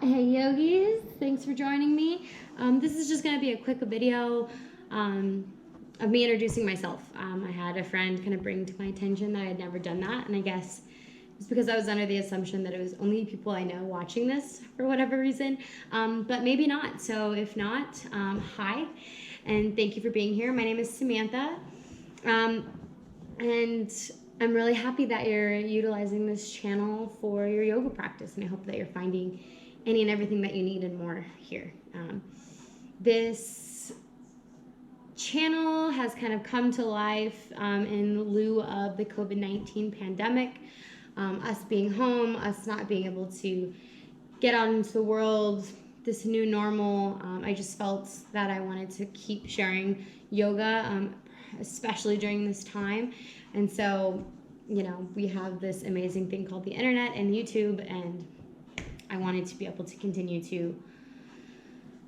Hey yogis, thanks for joining me. This is just going to be a quick video um, of me introducing myself. I had a friend kind of bring to my attention that I had never done that, and I guess it's because I was under the assumption that it was only people I know watching this for whatever reason, but maybe not. So if not, hi, and thank you for being here. My name is Samantha, um, and I'm really happy that you're utilizing this channel for your yoga practice, and I hope that you're finding any and everything that you need and more here. This channel has kind of come to life in lieu of the COVID-19 pandemic, us being home, us not being able to get out into the world, this new normal. I just felt that I wanted to keep sharing yoga, especially during this time. And so, we have this amazing thing called the internet and YouTube, and I wanted to be able to continue to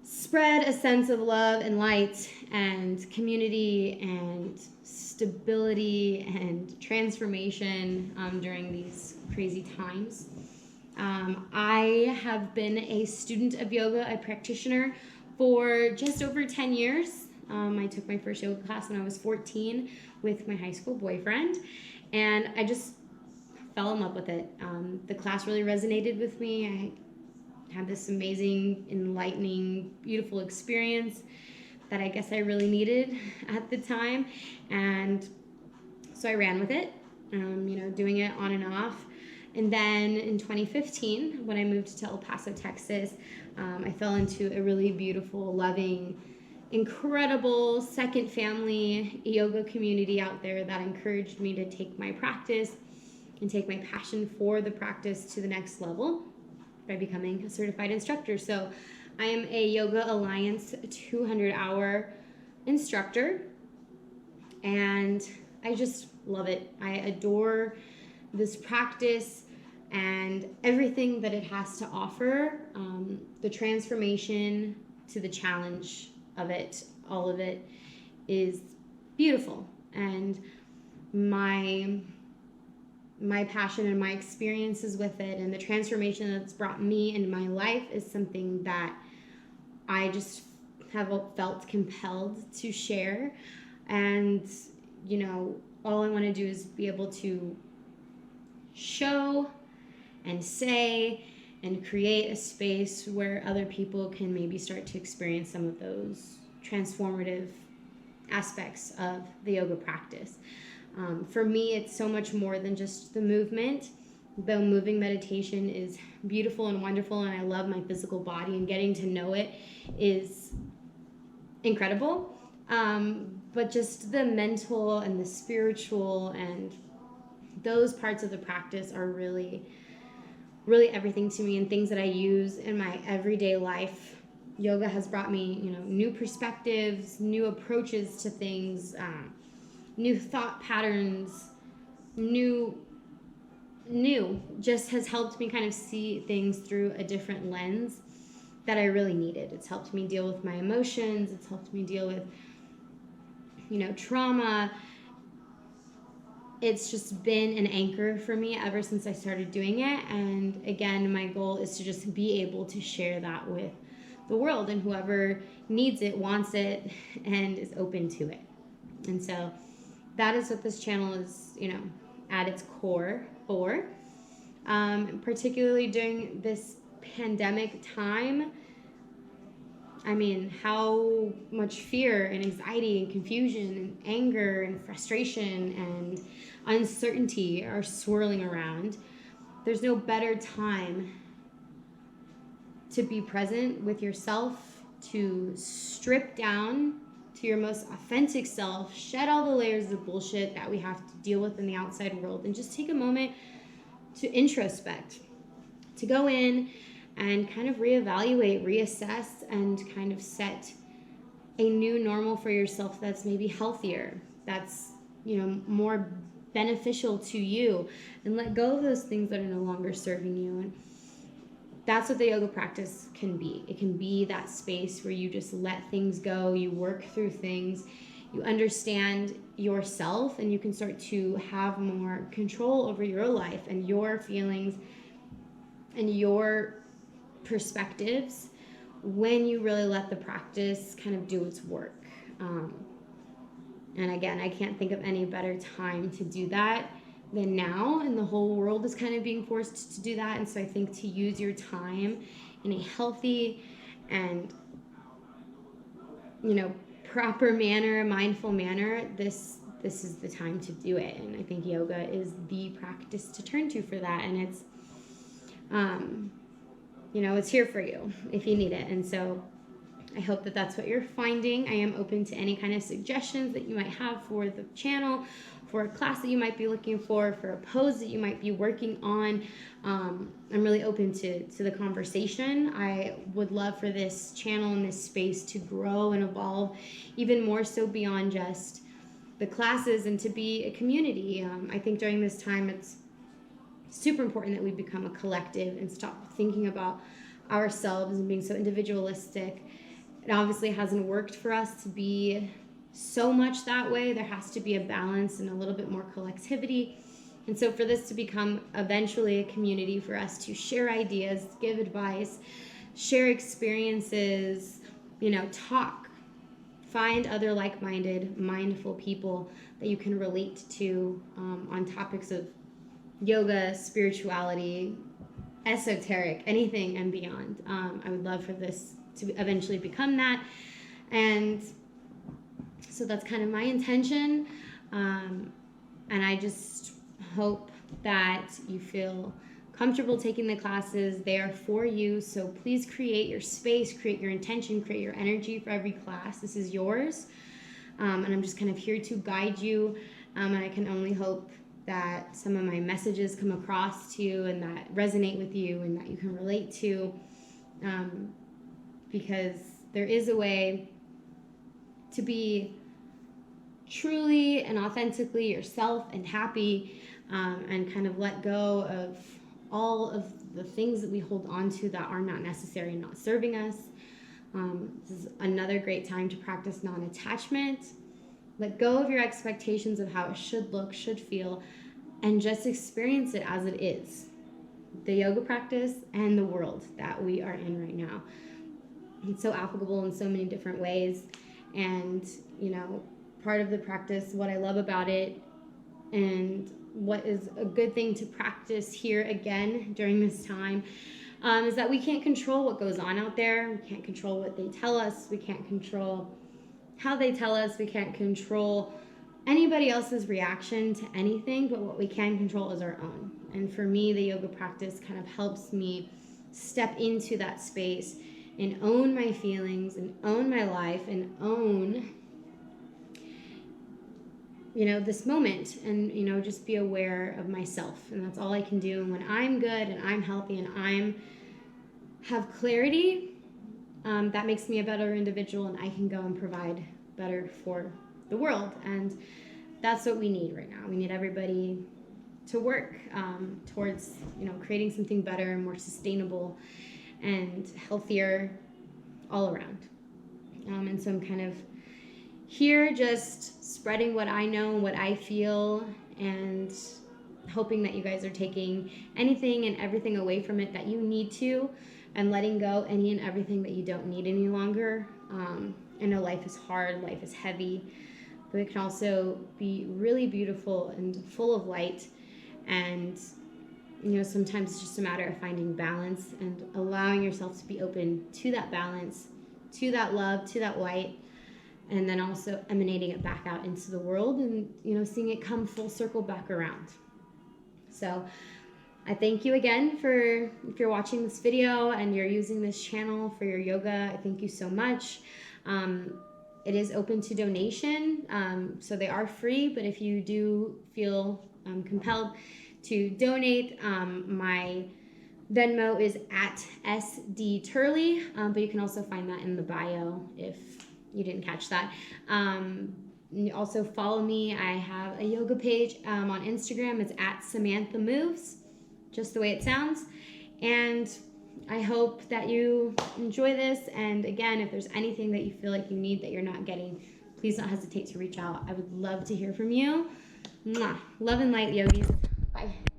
spread a sense of love and light and community and stability and transformation during these crazy times. I have been a student of yoga, a practitioner, for just over 10 years. I took my first yoga class when I was 14 with my high school boyfriend, and I just fell in love with it. The class really resonated with me. I had this amazing, enlightening, beautiful experience that I guess I really needed at the time, and so I ran with it, doing it on and off. And then in 2015, when I moved to El Paso, Texas, I fell into a really beautiful, loving, incredible second family yoga community out there that encouraged me to take my practice and take my passion for the practice to the next level by becoming a certified instructor. So I am a Yoga Alliance 200-hour instructor, and I just love it. I adore this practice and everything that it has to offer, the transformation to the challenge of it, all of it is beautiful. And my passion and my experiences with it and the transformation that's brought me into my life is something that I just have felt compelled to share. And, all I want to do is be able to show and say and create a space where other people can maybe start to experience some of those transformative aspects of the yoga practice. For me, it's so much more than just the movement. Though moving meditation is beautiful and wonderful, and I love my physical body, and getting to know it is incredible. But just the mental and the spiritual and those parts of the practice are really, really everything to me, and things that I use in my everyday life. Yoga has brought me, new perspectives, new approaches to things, new thought patterns, new just has helped me kind of see things through a different lens that I really needed. It's helped me deal with my emotions. It's helped me deal with, trauma. It's just been an anchor for me ever since I started doing it. And again, my goal is to just be able to share that with the world and whoever needs it, wants it, and is open to it. And so that is what this channel is, at its core for. Particularly during this pandemic time, I mean, how much fear and anxiety and confusion and anger and frustration and uncertainty are swirling around. There's no better time to be present with yourself, to strip down to your most authentic self, shed all the layers of bullshit that we have to deal with in the outside world, and just take a moment to introspect, to go in and kind of reevaluate, reassess, and kind of set a new normal for yourself that's maybe healthier, that's, more beneficial to you, and let go of those things that are no longer serving you. And that's what the yoga practice can be. It can be that space where you just let things go, you work through things, you understand yourself, and you can start to have more control over your life and your feelings and your perspectives when you really let the practice kind of do its work. And again, I can't think of any better time to do that than now, and the whole world is kind of being forced to do that. And so I think to use your time in a healthy and, proper manner, a mindful manner, this is the time to do it. And I think yoga is the practice to turn to for that. And it's it's here for you if you need it. And so I hope that that's what you're finding. I am open to any kind of suggestions that you might have for the channel, for a class that you might be looking for a pose that you might be working on. I'm really open to the conversation. I would love for this channel and this space to grow and evolve even more so beyond just the classes and to be a community. I think during this time it's super important that we become a collective and stop thinking about ourselves and being so individualistic. It obviously hasn't worked for us to be so much that way. There has to be a balance and a little bit more collectivity. And so for this to become eventually a community, for us to share ideas, give advice, share experiences, talk, find other like-minded, mindful people that you can relate to on topics of yoga, spirituality, esoteric, anything and beyond. I would love for this to eventually become that. And so that's kind of my intention. And I just hope that you feel comfortable taking the classes. They are for you. So please create your space, create your intention, create your energy for every class. This is yours. And I'm just kind of here to guide you. And I can only hope that some of my messages come across to you and that resonate with you and that you can relate to. Because there is a way to be truly and authentically yourself and happy, and kind of let go of all of the things that we hold on to that are not necessary and not serving us. This is another great time to practice non-attachment. Let go of your expectations of how it should look, should feel, and just experience it as it is. The yoga practice and the world that we are in right now. It's so applicable in so many different ways. And, part of the practice, what I love about it and what is a good thing to practice here again during this time, is that we can't control what goes on out there. We can't control what they tell us. We can't control how they tell us. We can't control anybody else's reaction to anything, but what we can control is our own. And for me, the yoga practice kind of helps me step into that space and own my feelings and own my life and own this moment and just be aware of myself. And that's all I can do. And when I'm good and I'm healthy and I'm have clarity, that makes me a better individual, and I can go and provide better for the world. And that's what we need right now. We need everybody to work towards creating something better and more sustainable and healthier all around. And so I'm kind of here just spreading what I know and what I feel, and hoping that you guys are taking anything and everything away from it that you need to, and letting go any and everything that you don't need any longer. I know life is hard, life is heavy, but it can also be really beautiful and full of light. And sometimes it's just a matter of finding balance and allowing yourself to be open to that balance, to that love, to that light, and then also emanating it back out into the world and, seeing it come full circle back around. So I thank you again if you're watching this video and you're using this channel for your yoga. I thank you so much. It is open to donation, so they are free, but if you do feel compelled to donate, my Venmo is at SD Turley, but you can also find that in the bio if you didn't catch that. Also follow me. I have a yoga page on Instagram. It's at Samantha Moves, just the way it sounds. And I hope that you enjoy this. And again, if there's anything that you feel like you need that you're not getting, please don't hesitate to reach out. I would love to hear from you. Mwah. Love and light, yogis. Bye.